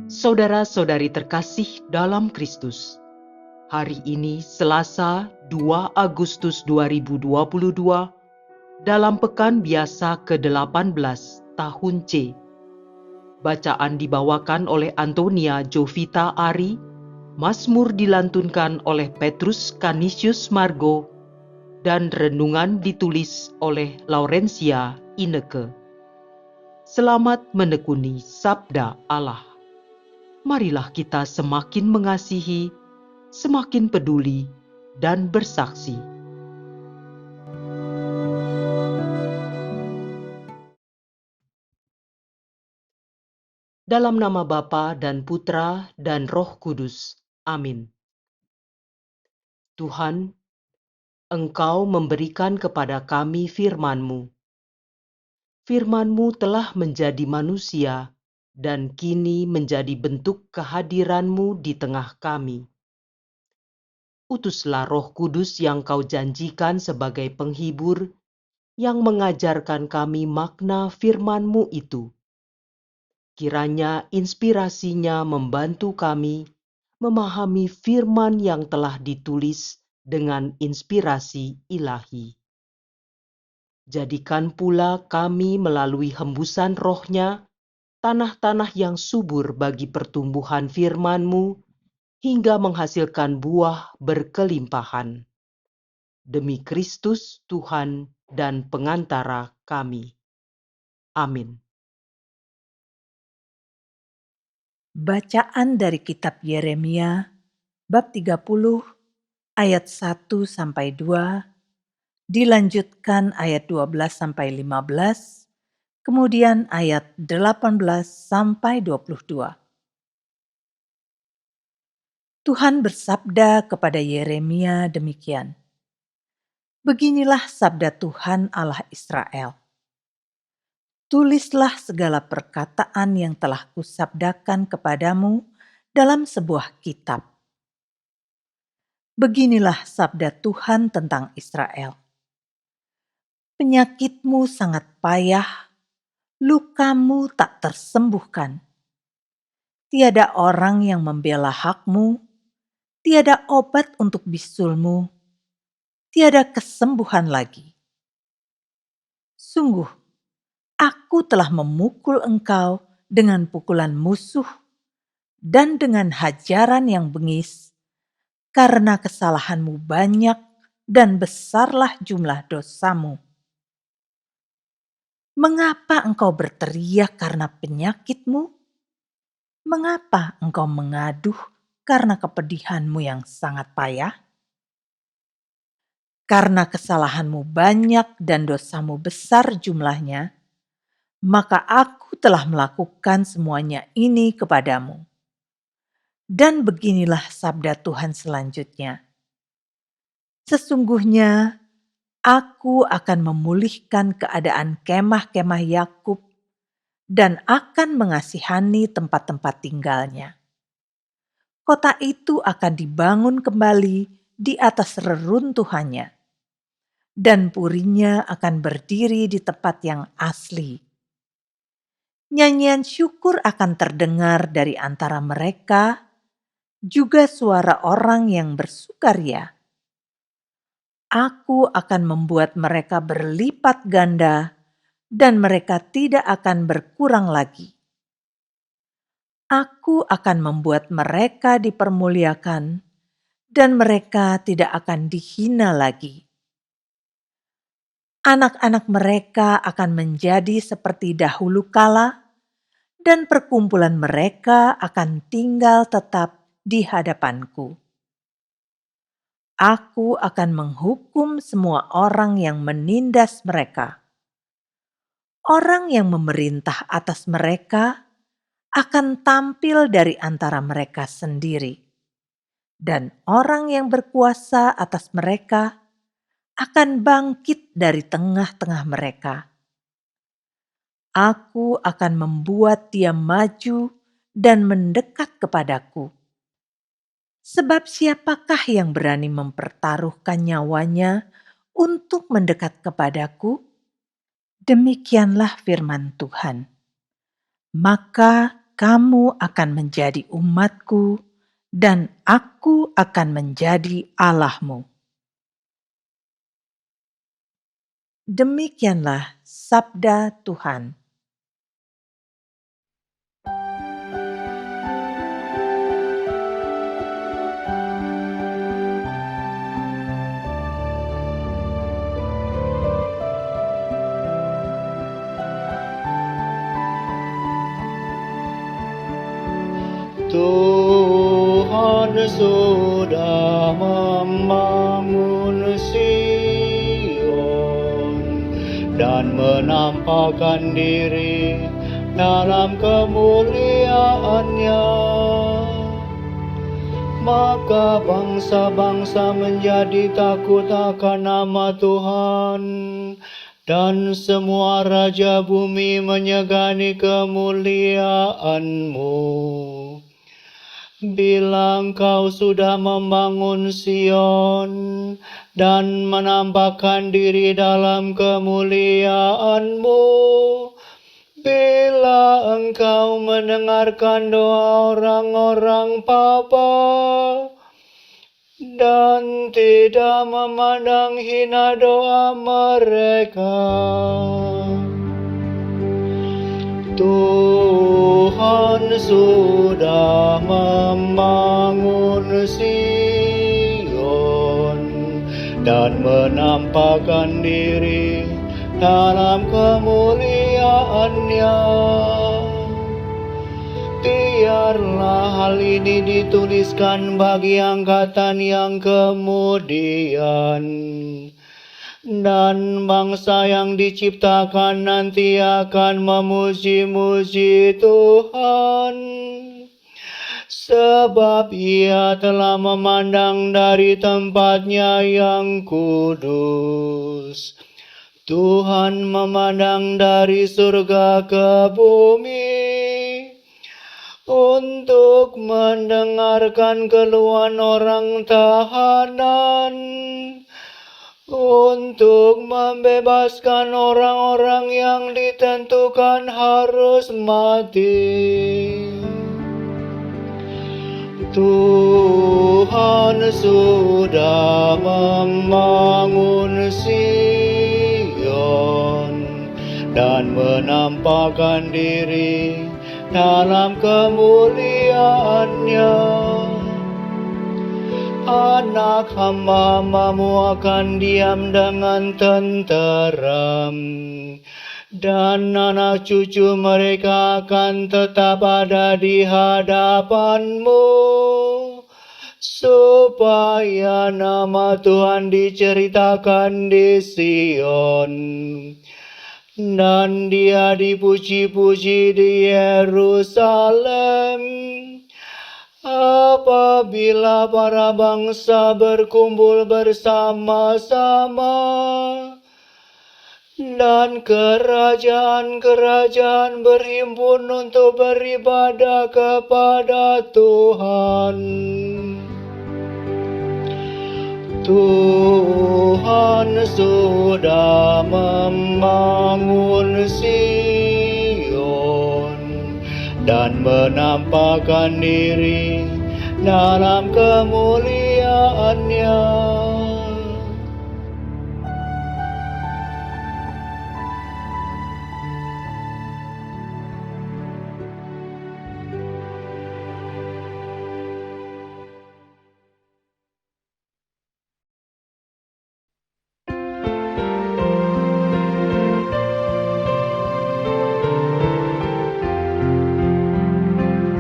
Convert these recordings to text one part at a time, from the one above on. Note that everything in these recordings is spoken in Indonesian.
Saudara-saudari terkasih dalam Kristus, hari ini Selasa 2 Agustus 2022 dalam pekan biasa ke-18 tahun C. Bacaan dibawakan oleh Antonia Jovita Ari, Mazmur dilantunkan oleh Petrus Canisius Margo, dan renungan ditulis oleh Laurencia Ineke. Selamat menekuni Sabda Allah. Marilah kita semakin mengasihi, semakin peduli, dan bersaksi. Dalam nama Bapa dan Putra dan Roh Kudus. Amin. Tuhan, Engkau memberikan kepada kami firman-Mu. Firman-Mu telah menjadi manusia dan kini menjadi bentuk kehadiran-Mu di tengah kami. Utuslah Roh Kudus yang Kau janjikan sebagai penghibur, yang mengajarkan kami makna firman-Mu itu. Kiranya inspirasinya membantu kami memahami firman yang telah ditulis dengan inspirasi ilahi. Jadikan pula kami melalui hembusan roh-Nya, tanah-tanah yang subur bagi pertumbuhan firman-Mu, hingga menghasilkan buah berkelimpahan. Demi Kristus Tuhan dan pengantara kami. Amin. Bacaan dari kitab Yeremia bab 30 ayat 1 sampai 2, dilanjutkan ayat 12 sampai 15, kemudian ayat 18 sampai 22. Tuhan bersabda kepada Yeremia demikian. Beginilah sabda Tuhan Allah Israel. Tulislah segala perkataan yang telah kusabdakan kepadamu dalam sebuah kitab. Beginilah sabda Tuhan tentang Israel. Penyakitmu sangat payah, lukamu tak tersembuhkan. Tiada orang yang membela hakmu, tiada obat untuk bisulmu, tiada kesembuhan lagi. Sungguh, aku telah memukul engkau dengan pukulan musuh dan dengan hajaran yang bengis, karena kesalahanmu banyak dan besarlah jumlah dosamu. Mengapa engkau berteriak karena penyakitmu? Mengapa engkau mengaduh karena kepedihanmu yang sangat payah? Karena kesalahanmu banyak dan dosamu besar jumlahnya, maka aku telah melakukan semuanya ini kepadamu. Dan beginilah sabda Tuhan selanjutnya. Sesungguhnya aku akan memulihkan keadaan kemah-kemah Yakub dan akan mengasihani tempat-tempat tinggalnya. Kota itu akan dibangun kembali di atas reruntuhannya, dan purinya akan berdiri di tempat yang asli. Nyanyian syukur akan terdengar dari antara mereka, juga suara orang yang bersukaria. Aku akan membuat mereka berlipat ganda, dan mereka tidak akan berkurang lagi. Aku akan membuat mereka dipermuliakan, dan mereka tidak akan dihina lagi. Anak-anak mereka akan menjadi seperti dahulu kala, dan perkumpulan mereka akan tinggal tetap di hadapanku. Aku akan menghukum semua orang yang menindas mereka. Orang yang memerintah atas mereka akan tampil dari antara mereka sendiri, dan orang yang berkuasa atas mereka akan bangkit dari tengah-tengah mereka. Aku akan membuat dia maju dan mendekat kepadaku. Sebab siapakah yang berani mempertaruhkan nyawanya untuk mendekat kepadaku? Demikianlah firman Tuhan. Maka kamu akan menjadi umatku, dan aku akan menjadi Allahmu. Demikianlah sabda Tuhan. Tuhan sudah membangun Sion dan menampakkan diri dalam kemuliaannya. Maka bangsa-bangsa menjadi takut akan nama Tuhan, dan semua raja bumi menyegani kemuliaan-Mu. Bila Engkau sudah membangun Sion dan menampakkan diri dalam kemuliaan-Mu, bila Engkau mendengarkan doa orang-orang papa dan tidak memandang hina doa mereka, Tuhan sudah membangun Sion dan menampakkan diri dalam kemuliaannya. Biarlah hal ini dituliskan bagi angkatan yang kemudian, dan bangsa yang diciptakan nanti akan memuji-muji Tuhan, sebab Ia telah memandang dari tempatnya yang kudus. Tuhan memandang dari surga ke bumi untuk mendengarkan keluhan orang tahanan, untuk membebaskan orang-orang yang ditentukan harus mati. Tuhan sudah membangun Sion dan menampakkan diri dalam kemuliaannya. Anak hamba-Mu akan diam dengan tenteram, dan anak cucu mereka akan tetap ada di hadapan-Mu, supaya nama Tuhan diceritakan di Sion, dan Dia dipuji-puji di Yerusalem. Apabila para bangsa berkumpul bersama-sama, dan kerajaan-kerajaan berhimpun untuk beribadah kepada Tuhan. Tuhan sudah membangun Sion dan menampakkan diri dalam kemuliaannya.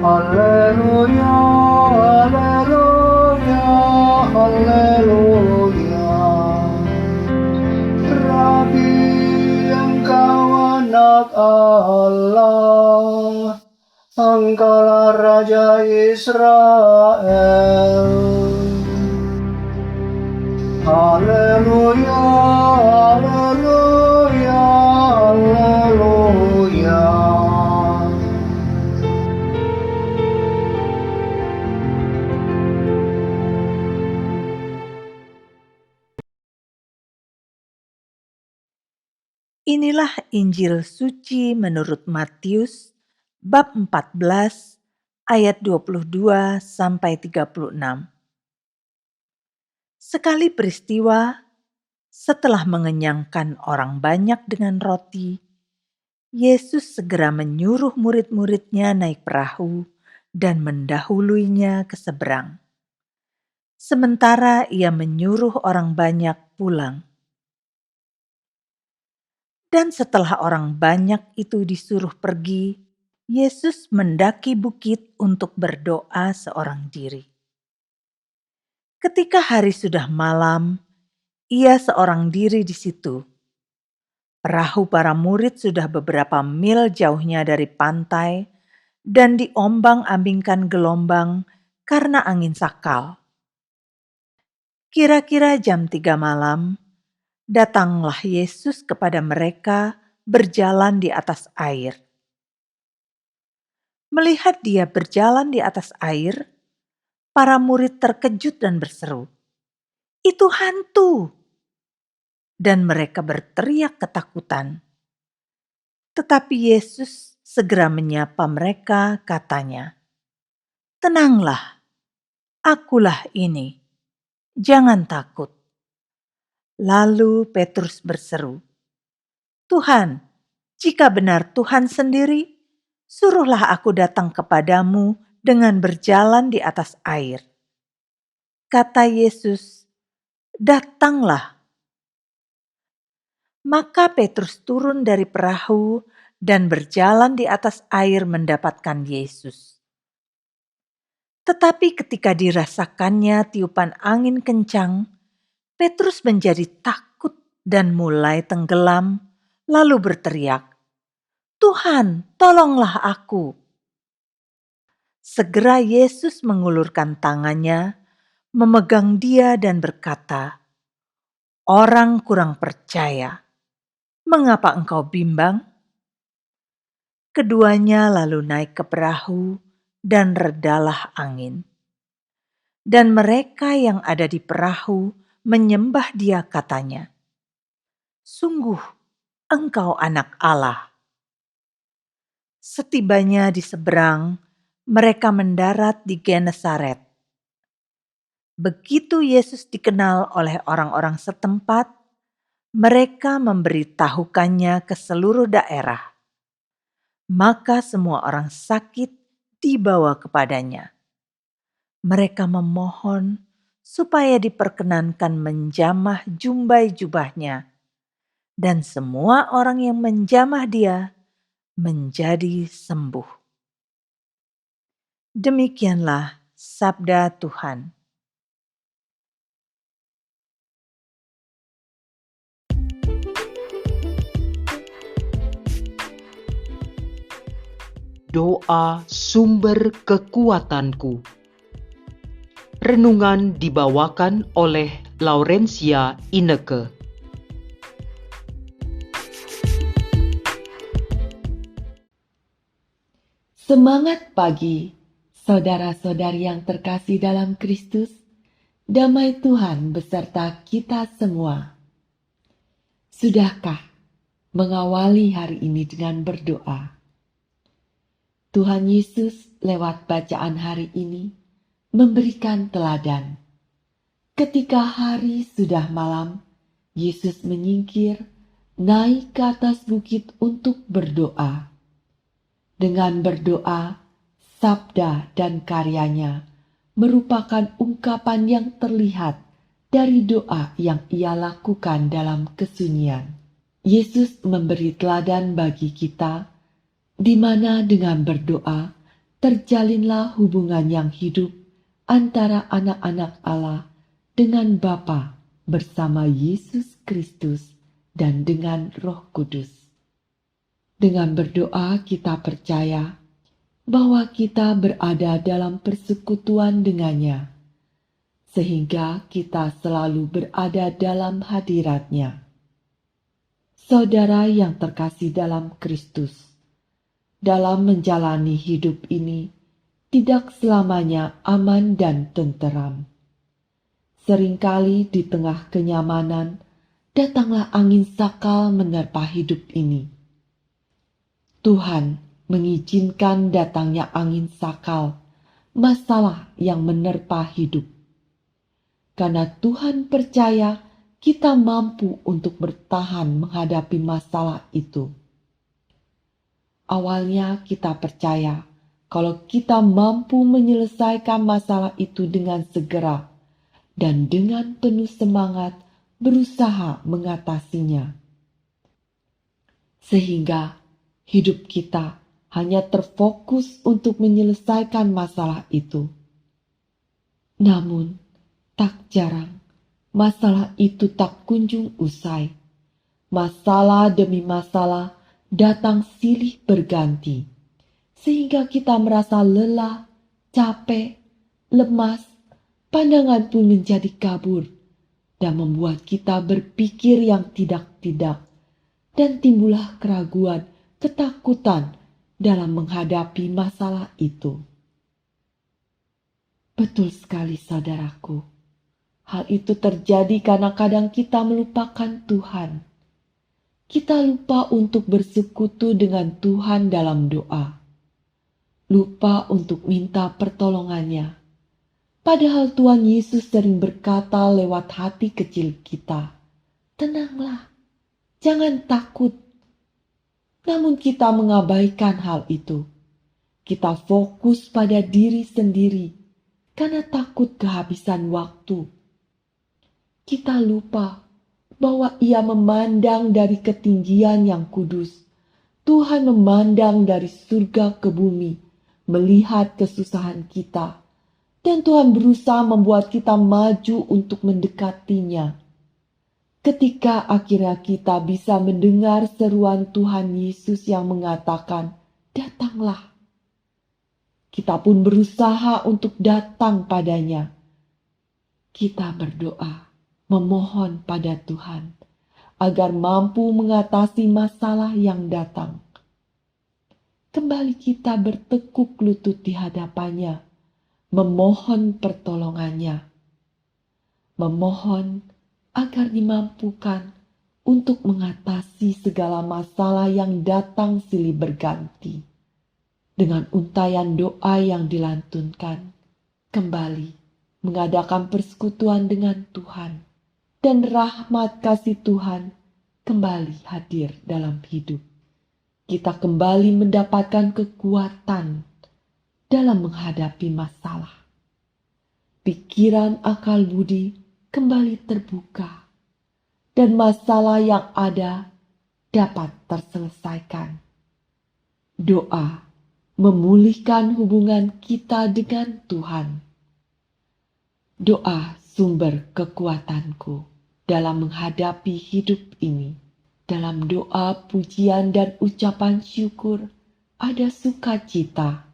Haleluya, haleluya, haleluya. Rabi, Engkau anak Allah, Engkaulah Raja Israel. Haleluya, haleluya, haleluya. Inilah Injil suci menurut Matius bab 14 ayat 22 sampai 36. Sekali peristiwa, setelah mengenyangkan orang banyak dengan roti, Yesus segera menyuruh murid-muridnya naik perahu dan mendahuluinya ke seberang. Sementara ia menyuruh orang banyak pulang. Dan setelah orang banyak itu disuruh pergi, Yesus mendaki bukit untuk berdoa seorang diri. Ketika hari sudah malam, ia seorang diri di situ. Perahu para murid sudah beberapa mil jauhnya dari pantai dan diombang-ambingkan gelombang karena angin sakal. Kira-kira jam 3 malam, datanglah Yesus kepada mereka berjalan di atas air. Melihat dia berjalan di atas air, para murid terkejut dan berseru, "Itu hantu!" Dan mereka berteriak ketakutan. Tetapi Yesus segera menyapa mereka, katanya, "Tenanglah, akulah ini. Jangan takut." Lalu Petrus berseru, "Tuhan, jika benar Tuhan sendiri, suruhlah aku datang kepadamu dengan berjalan di atas air." Kata Yesus, "Datanglah." Maka Petrus turun dari perahu dan berjalan di atas air mendapatkan Yesus. Tetapi ketika dirasakannya tiupan angin kencang, Petrus menjadi takut dan mulai tenggelam, lalu berteriak, "Tuhan, tolonglah aku." Segera Yesus mengulurkan tangannya, memegang dia dan berkata, "Orang kurang percaya, mengapa engkau bimbang?" Keduanya lalu naik ke perahu dan redalah angin. Dan mereka yang ada di perahu menyembah dia, katanya, "Sungguh engkau anak Allah." Setibanya di seberang, mereka mendarat di Genesaret. Begitu Yesus dikenal oleh orang-orang setempat, mereka memberitahukannya ke seluruh daerah. Maka semua orang sakit dibawa kepadanya. Mereka memohon supaya diperkenankan menjamah jumbai jubahnya, dan semua orang yang menjamah dia menjadi sembuh. Demikianlah sabda Tuhan. Doa sumber kekuatanku. Renungan dibawakan oleh Laurencia Ineke. Semangat pagi, saudara-saudari yang terkasih dalam Kristus. Damai Tuhan beserta kita semua. Sudahkah mengawali hari ini dengan berdoa? Tuhan Yesus lewat bacaan hari ini memberikan teladan. Ketika hari sudah malam, Yesus menyingkir, naik ke atas bukit untuk berdoa. Dengan berdoa, sabda dan karyanya merupakan ungkapan yang terlihat dari doa yang ia lakukan dalam kesunyian. Yesus memberi teladan bagi kita, di mana dengan berdoa terjalinlah hubungan yang hidup antara anak-anak Allah dengan Bapa bersama Yesus Kristus dan dengan Roh Kudus. Dengan berdoa kita percaya bahwa kita berada dalam persekutuan dengannya, sehingga kita selalu berada dalam hadirat-Nya. Saudara yang terkasih dalam Kristus, dalam menjalani hidup ini tidak selamanya aman dan tenteram. Seringkali di tengah kenyamanan datanglah angin sakal menerpa hidup ini. Tuhan mengizinkan datangnya angin sakal, masalah yang menerpa hidup. Karena Tuhan percaya kita mampu untuk bertahan menghadapi masalah itu. Awalnya kita percaya kalau kita mampu menyelesaikan masalah itu dengan segera dan dengan penuh semangat berusaha mengatasinya. Sehingga hidup kita hanya terfokus untuk menyelesaikan masalah itu. Namun, tak jarang masalah itu tak kunjung usai. Masalah demi masalah datang silih berganti, sehingga kita merasa lelah, capek, lemas, pandangan pun menjadi kabur, dan membuat kita berpikir yang tidak-tidak, dan timbullah keraguan, ketakutan dalam menghadapi masalah itu. Betul sekali saudaraku, hal itu terjadi karena kadang kita melupakan Tuhan. Kita lupa untuk bersekutu dengan Tuhan dalam doa. Lupa untuk minta pertolongannya. Padahal Tuhan Yesus sering berkata lewat hati kecil kita, "Tenanglah, jangan takut." Namun kita mengabaikan hal itu. Kita fokus pada diri sendiri karena takut kehabisan waktu. Kita lupa bahwa Ia memandang dari ketinggian yang kudus. Tuhan memandang dari surga ke bumi, melihat kesusahan kita. Dan Tuhan berusaha membuat kita maju untuk mendekatinya. Ketika akhirnya kita bisa mendengar seruan Tuhan Yesus yang mengatakan, "Datanglah." Kita pun berusaha untuk datang padanya. Kita berdoa, memohon pada Tuhan agar mampu mengatasi masalah yang datang. Kembali kita bertekuk lutut di hadapannya, memohon pertolongannya. Memohon agar dimampukan untuk mengatasi segala masalah yang datang silih berganti. Dengan untayan doa yang dilantunkan, kembali mengadakan persekutuan dengan Tuhan, dan rahmat kasih Tuhan kembali hadir dalam hidup. Kita kembali mendapatkan kekuatan dalam menghadapi masalah. Pikiran akal budi kembali terbuka, dan masalah yang ada dapat terselesaikan. Doa memulihkan hubungan kita dengan Tuhan. Doa sumber kekuatanku dalam menghadapi hidup ini. Dalam doa, pujian, dan ucapan syukur ada sukacita.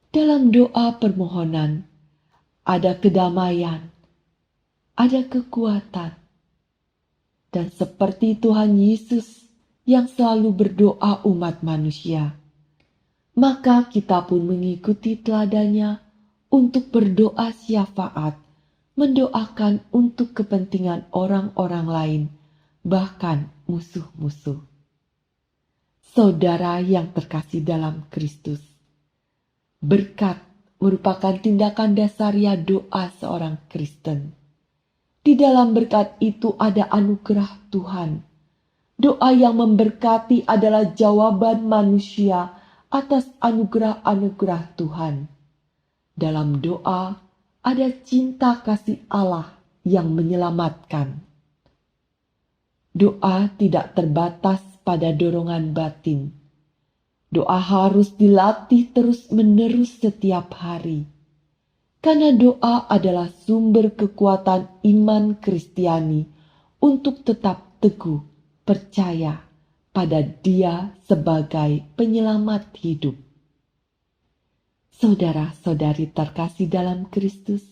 Dalam doa permohonan ada kedamaian, ada kekuatan. Dan seperti Tuhan Yesus yang selalu berdoa umat manusia, maka kita pun mengikuti teladannya untuk berdoa syafaat, mendoakan untuk kepentingan orang-orang lain, bahkan musuh-musuh. Saudara yang terkasih dalam Kristus, berkat merupakan tindakan dasariah doa seorang Kristen. Di dalam berkat itu ada anugerah Tuhan. Doa yang memberkati adalah jawaban manusia atas anugerah-anugerah Tuhan. Dalam doa ada cinta kasih Allah yang menyelamatkan. Doa tidak terbatas pada dorongan batin. Doa harus dilatih terus-menerus setiap hari. Karena doa adalah sumber kekuatan iman Kristiani untuk tetap teguh percaya pada Dia sebagai penyelamat hidup. Saudara-saudari terkasih dalam Kristus,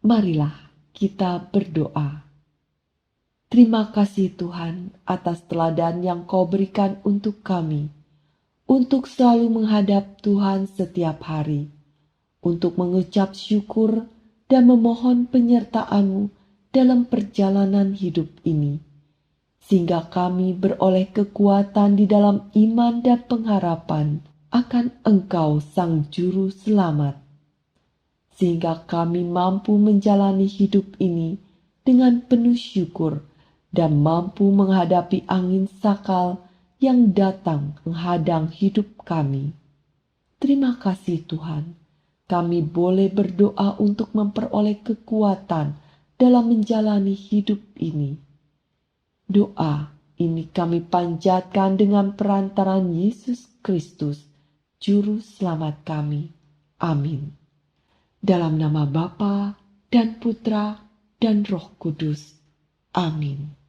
marilah kita berdoa. Terima kasih Tuhan atas teladan yang Kau berikan untuk kami, untuk selalu menghadap Tuhan setiap hari, untuk mengucap syukur dan memohon penyertaan-Mu dalam perjalanan hidup ini, sehingga kami beroleh kekuatan di dalam iman dan pengharapan akan Engkau Sang Juru Selamat, sehingga kami mampu menjalani hidup ini dengan penuh syukur dan mampu menghadapi angin sakal yang datang menghadang hidup kami. Terima kasih Tuhan, kami boleh berdoa untuk memperoleh kekuatan dalam menjalani hidup ini. Doa ini kami panjatkan dengan perantaraan Yesus Kristus, Juru Selamat kami. Amin. Dalam nama Bapa dan Putra dan Roh Kudus. Amin.